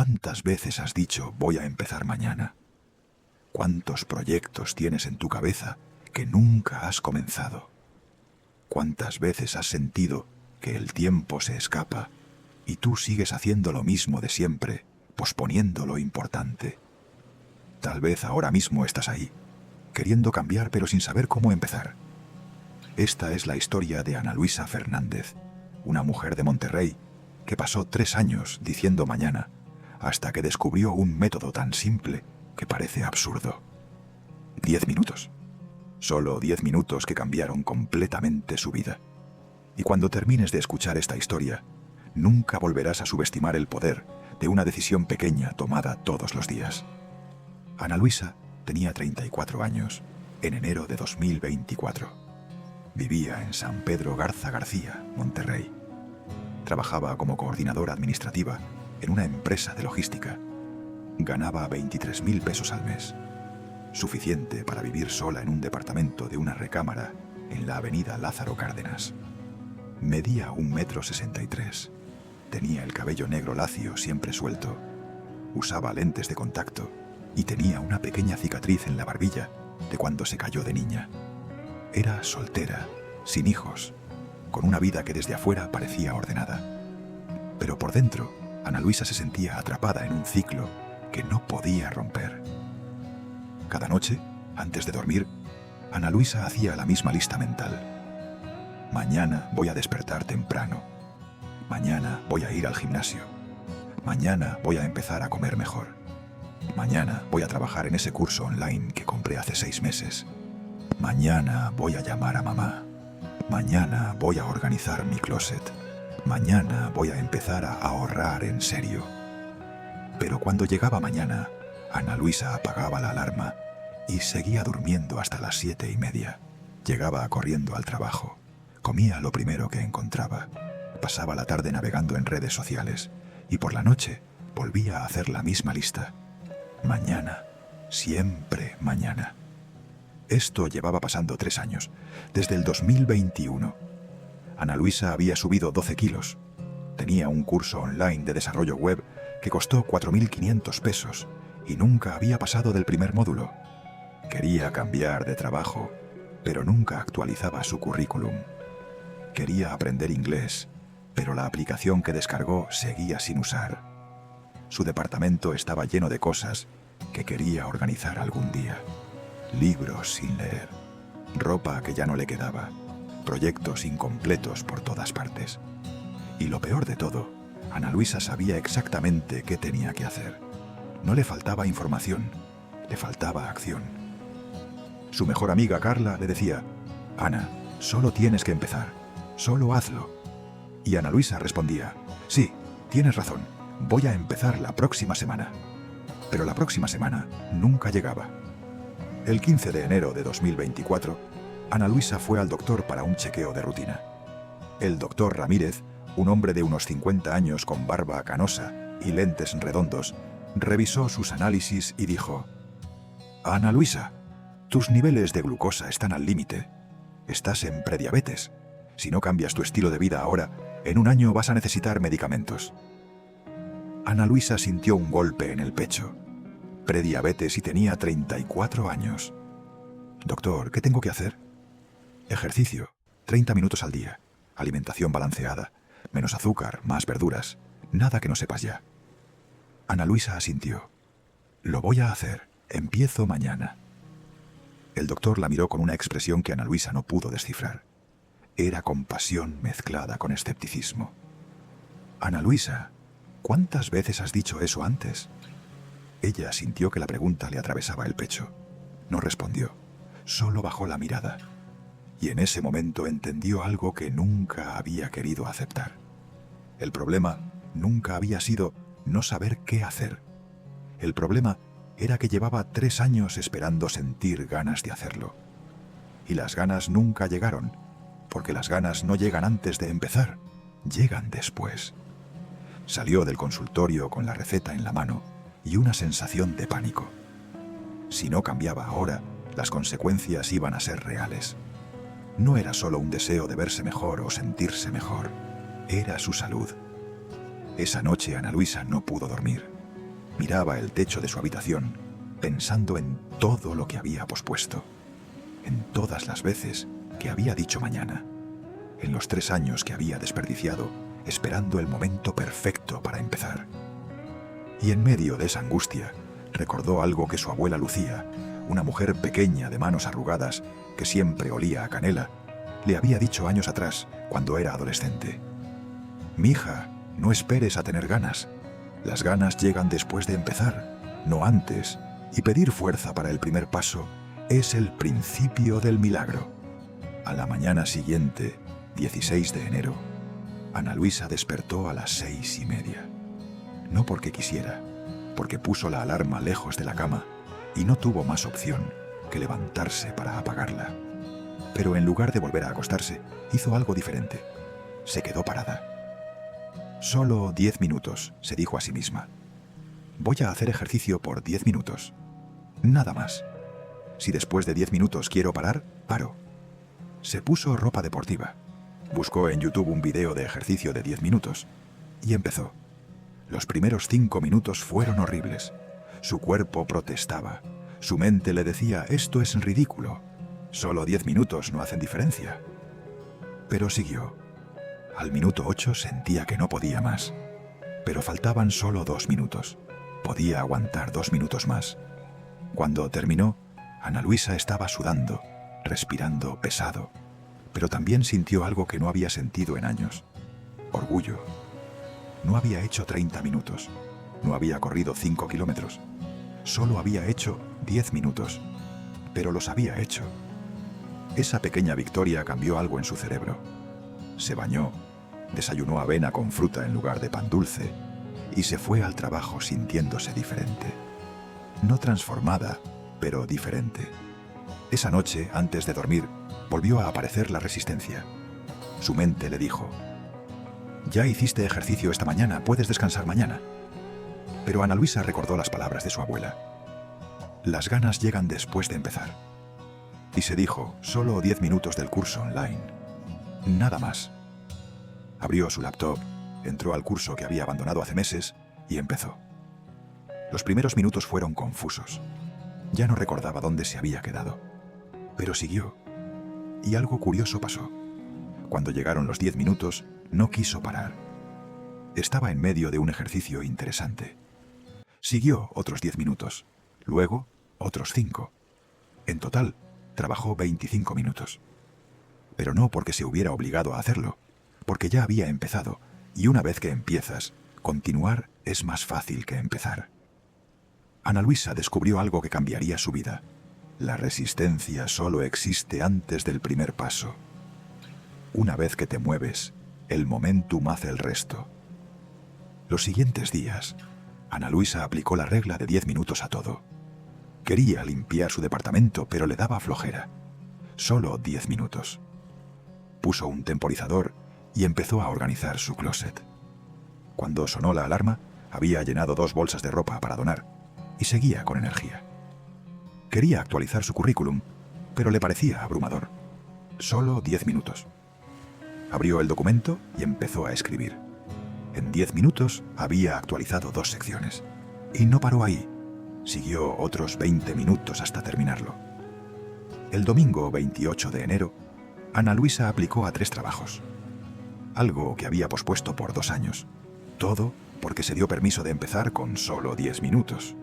¿Cuántas veces has dicho voy a empezar mañana? ¿Cuántos proyectos tienes en tu cabeza que nunca has comenzado? ¿Cuántas veces has sentido que el tiempo se escapa y tú sigues haciendo lo mismo de siempre, posponiendo lo importante? Tal vez ahora mismo estás ahí, queriendo cambiar pero sin saber cómo empezar. Esta es la historia de Ana Luisa Fernández, una mujer de Monterrey que pasó 3 años diciendo mañana, hasta que descubrió un método tan simple que parece absurdo. 10 minutos. Solo 10 minutos que cambiaron completamente su vida. Y cuando termines de escuchar esta historia, nunca volverás a subestimar el poder de una decisión pequeña tomada todos los días. Ana Luisa tenía 34 años, en enero de 2024. Vivía en San Pedro Garza García, Monterrey. Trabajaba como coordinadora administrativa en una empresa de logística. Ganaba 23,000 pesos al mes, suficiente para vivir sola en un departamento de una recámara en la avenida Lázaro Cárdenas. Medía 1,63 m. Tenía el cabello negro lacio siempre suelto. Usaba lentes de contacto y tenía una pequeña cicatriz en la barbilla de cuando se cayó de niña. Era soltera, sin hijos, con una vida que desde afuera parecía ordenada. Pero por dentro, Ana Luisa se sentía atrapada en un ciclo que no podía romper. Cada noche, antes de dormir, Ana Luisa hacía la misma lista mental. Mañana voy a despertar temprano. Mañana voy a ir al gimnasio. Mañana voy a empezar a comer mejor. Mañana voy a trabajar en ese curso online que compré hace 6 meses. Mañana voy a llamar a mamá. Mañana voy a organizar mi closet. Mañana voy a empezar a ahorrar en serio. Pero cuando llegaba mañana, Ana Luisa apagaba la alarma y seguía durmiendo hasta las 7:30. Llegaba corriendo al trabajo. Comía lo primero que encontraba. Pasaba la tarde navegando en redes sociales y por la noche volvía a hacer la misma lista. Mañana, siempre mañana. Esto llevaba pasando 3 años, desde el 2021. Ana Luisa había subido 12 kilos. Tenía un curso online de desarrollo web que costó 4,500 pesos y nunca había pasado del primer módulo. Quería cambiar de trabajo, pero nunca actualizaba su currículum. Quería aprender inglés, pero la aplicación que descargó seguía sin usar. Su departamento estaba lleno de cosas que quería organizar algún día. Libros sin leer, ropa que ya no le quedaba, proyectos incompletos por todas partes. Y lo peor de todo, Ana Luisa sabía exactamente qué tenía que hacer. No le faltaba información, le faltaba acción. Su mejor amiga Carla le decía: Ana, solo tienes que empezar, solo hazlo. Y Ana Luisa respondía: sí, tienes razón, voy a empezar la próxima semana. Pero la próxima semana nunca llegaba. El 15 de enero de 2024, Ana Luisa fue al doctor para un chequeo de rutina. El doctor Ramírez, un hombre de unos 50 años con barba canosa y lentes redondos, revisó sus análisis y dijo: Ana Luisa, tus niveles de glucosa están al límite. Estás en prediabetes. Si no cambias tu estilo de vida ahora, en 1 año vas a necesitar medicamentos. Ana Luisa sintió un golpe en el pecho. Prediabetes y tenía 34 años. Doctor, ¿qué tengo que hacer? Ejercicio, 30 minutos al día. Alimentación balanceada, menos azúcar, más verduras. Nada que no sepas ya. Ana Luisa asintió. Lo voy a hacer. Empiezo mañana. El doctor la miró con una expresión que Ana Luisa no pudo descifrar. Era compasión mezclada con escepticismo. Ana Luisa, ¿cuántas veces has dicho eso antes? Ella sintió que la pregunta le atravesaba el pecho. No respondió, solo bajó la mirada. Y en ese momento entendió algo que nunca había querido aceptar. El problema nunca había sido no saber qué hacer. El problema era que llevaba 3 años esperando sentir ganas de hacerlo. Y las ganas nunca llegaron, porque las ganas no llegan antes de empezar, llegan después. Salió del consultorio con la receta en la mano y una sensación de pánico. Si no cambiaba ahora, las consecuencias iban a ser reales. No era solo un deseo de verse mejor o sentirse mejor, era su salud. Esa noche Ana Luisa no pudo dormir. Miraba el techo de su habitación, pensando en todo lo que había pospuesto, en todas las veces que había dicho mañana, en los 3 años que había desperdiciado esperando el momento perfecto para empezar. Y en medio de esa angustia, recordó algo que su abuela Lucía, una mujer pequeña de manos arrugadas que siempre olía a canela, le había dicho años atrás, cuando era adolescente. «Mija, no esperes a tener ganas. Las ganas llegan después de empezar, no antes, y pedir fuerza para el primer paso es el principio del milagro». A la mañana siguiente, 16 de enero, Ana Luisa despertó a las 6:30. No porque quisiera, porque puso la alarma lejos de la cama y no tuvo más opción que levantarse para apagarla. Pero en lugar de volver a acostarse, hizo algo diferente. Se quedó parada. «Solo 10 minutos», se dijo a sí misma. «Voy a hacer ejercicio por 10 minutos. Nada más. Si después de 10 minutos quiero parar, paro». Se puso ropa deportiva. Buscó en YouTube un video de ejercicio de 10 minutos y empezó. Los primeros 5 minutos fueron horribles. Su cuerpo protestaba. Su mente le decía: «Esto es ridículo. Solo 10 minutos no hacen diferencia». Pero siguió. Al minuto 8 sentía que no podía más. Pero faltaban solo 2 minutos. Podía aguantar 2 minutos más. Cuando terminó, Ana Luisa estaba sudando, respirando pesado, pero también sintió algo que no había sentido en años: orgullo. No había hecho 30 minutos, no había corrido 5 kilómetros, solo había hecho 10 minutos, pero los había hecho. Esa pequeña victoria cambió algo en su cerebro. Se bañó, desayunó avena con fruta en lugar de pan dulce y se fue al trabajo sintiéndose diferente. No transformada, pero diferente. Esa noche, antes de dormir, volvió a aparecer la resistencia. Su mente le dijo: «Ya hiciste ejercicio esta mañana, puedes descansar mañana». Pero Ana Luisa recordó las palabras de su abuela: «Las ganas llegan después de empezar». Y se dijo: «Solo 10 minutos del curso online. Nada más». Abrió su laptop, entró al curso que había abandonado hace meses y empezó. Los primeros minutos fueron confusos. Ya no recordaba dónde se había quedado. Pero siguió. Y algo curioso pasó. Cuando llegaron los 10 minutos, no quiso parar. Estaba en medio de un ejercicio interesante. Siguió otros 10 minutos, luego otros 5. En total, trabajó 25 minutos. Pero no porque se hubiera obligado a hacerlo, porque ya había empezado, y una vez que empiezas, continuar es más fácil que empezar. Ana Luisa descubrió algo que cambiaría su vida. La resistencia solo existe antes del primer paso. Una vez que te mueves, el momentum hace el resto. Los siguientes días, Ana Luisa aplicó la regla de 10 minutos a todo. Quería limpiar su departamento, pero le daba flojera. Solo 10 minutos. Puso un temporizador y empezó a organizar su closet. Cuando sonó la alarma, había llenado 2 bolsas de ropa para donar y seguía con energía. Quería actualizar su currículum, pero le parecía abrumador. Solo 10 minutos. Abrió el documento y empezó a escribir. En 10 minutos había actualizado 2 secciones. Y no paró ahí. Siguió otros 20 minutos hasta terminarlo. El domingo 28 de enero, Ana Luisa aplicó a 3 trabajos. Algo que había pospuesto por 2 años. Todo porque se dio permiso de empezar con solo 10 minutos.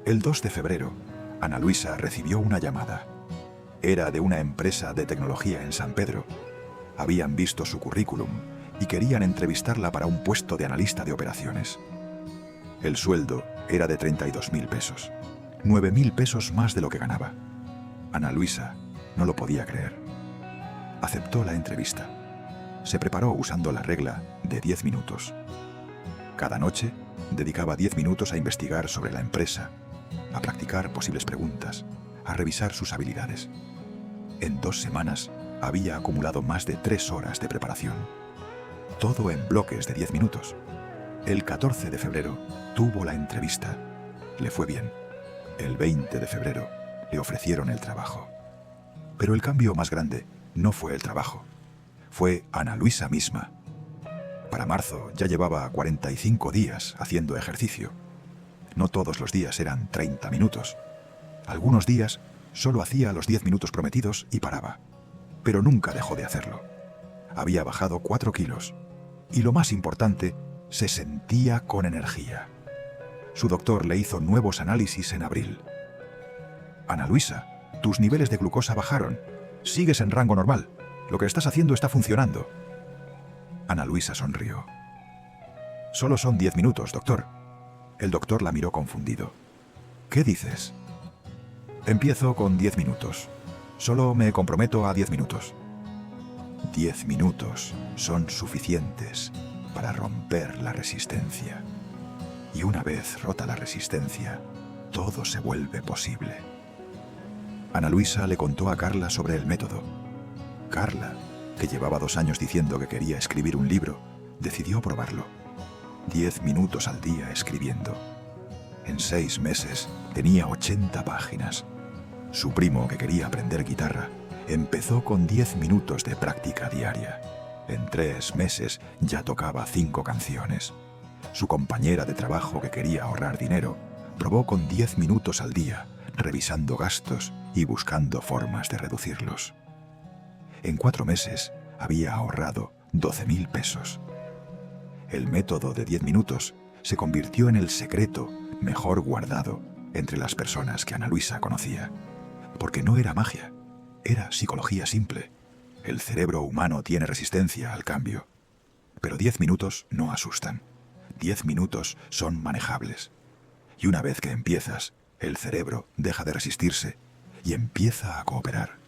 El 2 de febrero, Ana Luisa recibió una llamada. Era de una empresa de tecnología en San Pedro. Habían visto su currículum y querían entrevistarla para un puesto de analista de operaciones. El sueldo era de 32.000 pesos, 9.000 pesos más de lo que ganaba. Ana Luisa no lo podía creer. Aceptó la entrevista. Se preparó usando la regla de 10 minutos. Cada noche dedicaba 10 minutos a investigar sobre la empresa, a practicar posibles preguntas, a revisar sus habilidades. En 2 semanas había acumulado más de 3 horas de preparación. Todo en bloques de 10 minutos. El 14 de febrero tuvo la entrevista. Le fue bien. El 20 de febrero le ofrecieron el trabajo. Pero el cambio más grande no fue el trabajo. Fue Ana Luisa misma. Para marzo ya llevaba 45 días haciendo ejercicio. No todos los días eran 30 minutos. Algunos días solo hacía los 10 minutos prometidos y paraba. Pero nunca dejó de hacerlo. Había bajado 4 kilos. Y lo más importante, se sentía con energía. Su doctor le hizo nuevos análisis en abril. Ana Luisa, tus niveles de glucosa bajaron. Sigues en rango normal. Lo que estás haciendo está funcionando. Ana Luisa sonrió. Solo son 10 minutos, doctor. El doctor la miró confundido. ¿Qué dices? Empiezo con 10 minutos. Solo me comprometo a 10 minutos. 10 minutos son suficientes para romper la resistencia. Y una vez rota la resistencia, todo se vuelve posible. Ana Luisa le contó a Carla sobre el método. Carla, que llevaba 2 años diciendo que quería escribir un libro, decidió probarlo. 10 minutos al día escribiendo. En 6 meses tenía 80 páginas. Su primo, que quería aprender guitarra, empezó con 10 minutos de práctica diaria. En 3 meses ya tocaba 5 canciones. Su compañera de trabajo, que quería ahorrar dinero, probó con 10 minutos al día, revisando gastos y buscando formas de reducirlos. En 4 meses había ahorrado 12.000 pesos. El método de 10 minutos se convirtió en el secreto mejor guardado entre las personas que Ana Luisa conocía. Porque no era magia, era psicología simple. El cerebro humano tiene resistencia al cambio. Pero 10 minutos no asustan. 10 minutos son manejables. Y una vez que empiezas, el cerebro deja de resistirse y empieza a cooperar.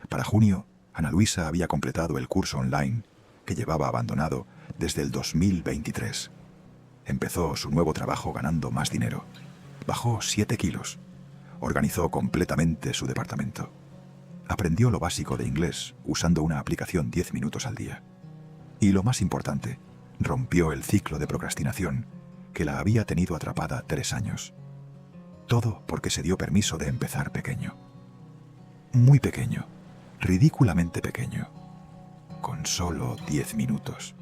Para junio, Ana Luisa había completado el curso online que llevaba abandonado desde el 2023. Empezó su nuevo trabajo ganando más dinero. Bajó 7 kilos. Organizó completamente su departamento. Aprendió lo básico de inglés usando una aplicación 10 minutos al día. Y lo más importante, rompió el ciclo de procrastinación que la había tenido atrapada 3 años. Todo porque se dio permiso de empezar pequeño. Muy pequeño, ridículamente pequeño, con solo 10 minutos.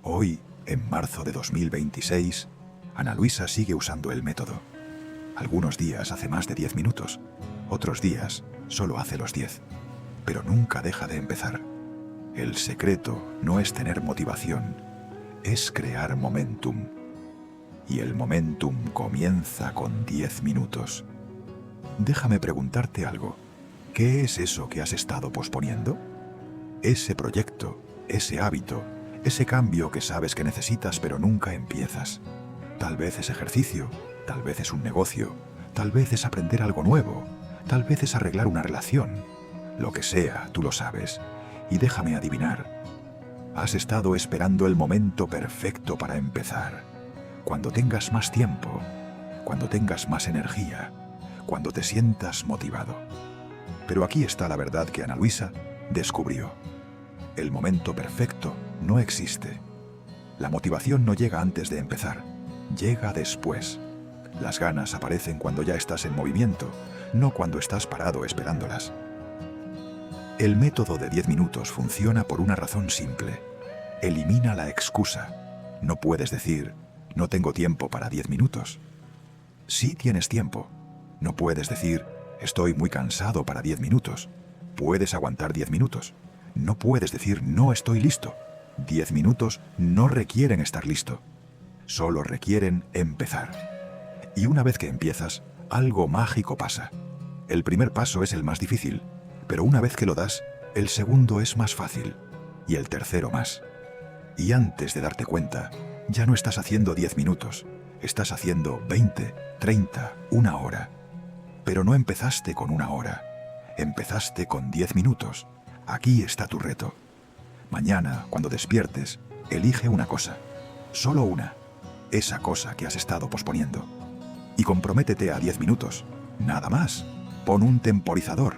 Hoy, en marzo de 2026, Ana Luisa sigue usando el método. Algunos días hace más de 10 minutos, otros días solo hace los 10, pero nunca deja de empezar. El secreto no es tener motivación, es crear momentum. Y el momentum comienza con 10 minutos. Déjame preguntarte algo. ¿Qué es eso que has estado posponiendo? Ese proyecto, ese hábito, ese cambio que sabes que necesitas pero nunca empiezas. Tal vez es ejercicio, tal vez es un negocio, tal vez es aprender algo nuevo, tal vez es arreglar una relación. Lo que sea, tú lo sabes. Y déjame adivinar. Has estado esperando el momento perfecto para empezar. Cuando tengas más tiempo, cuando tengas más energía, cuando te sientas motivado. Pero aquí está la verdad que Ana Luisa descubrió. El momento perfecto no existe. La motivación no llega antes de empezar, llega después. Las ganas aparecen cuando ya estás en movimiento, no cuando estás parado esperándolas. El método de 10 minutos funciona por una razón simple. Elimina la excusa. No puedes decir, no tengo tiempo para 10 minutos. Sí tienes tiempo. No puedes decir, estoy muy cansado para 10 minutos. Puedes aguantar 10 minutos. No puedes decir, no estoy listo. 10 minutos no requieren estar listo. Solo requieren empezar. Y una vez que empiezas, algo mágico pasa. El primer paso es el más difícil, pero una vez que lo das, el segundo es más fácil y el tercero más. Y antes de darte cuenta, ya no estás haciendo 10 minutos, estás haciendo 20, 30, 1 hora. Pero no empezaste con 1 hora, empezaste con 10 minutos. Aquí está tu reto. Mañana, cuando despiertes, elige una cosa, solo una, esa cosa que has estado posponiendo. Y comprométete a 10 minutos, nada más. Pon un temporizador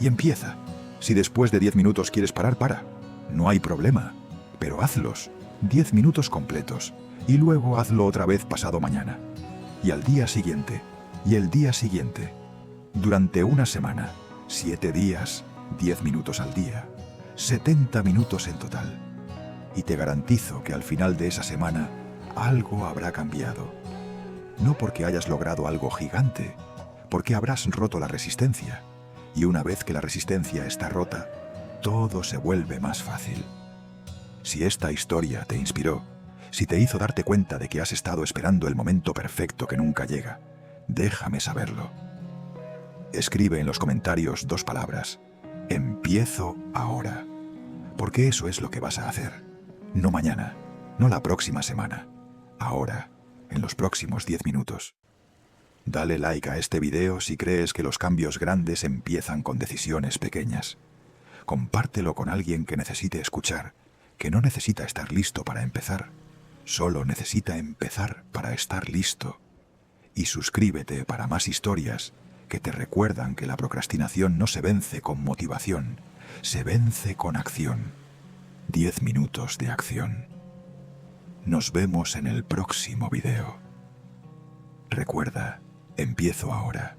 y empieza. Si después de 10 minutos quieres parar, para. No hay problema, pero hazlos, 10 minutos completos, y luego hazlo otra vez pasado mañana. Y al día siguiente, y el día siguiente. Durante una semana, 7 días, 10 minutos al día, 70 minutos en total. Y te garantizo que al final de esa semana, algo habrá cambiado. no porque hayas logrado algo gigante, porque habrás roto la resistencia. Y una vez que la resistencia está rota, todo se vuelve más fácil. Si esta historia te inspiró, si te hizo darte cuenta de que has estado esperando el momento perfecto que nunca llega, déjame saberlo. Escribe en los comentarios 2 palabras: empiezo ahora. Porque eso es lo que vas a hacer. No mañana, no la próxima semana. Ahora, en los próximos 10 minutos. Dale like a este video si crees que los cambios grandes empiezan con decisiones pequeñas. Compártelo con alguien que necesite escuchar, que no necesita estar listo para empezar. Solo necesita empezar para estar listo. Y suscríbete para más historias que te recuerdan que la procrastinación no se vence con motivación, se vence con acción. 10 minutos de acción. Nos vemos en el próximo video. Recuerda, empiezo ahora.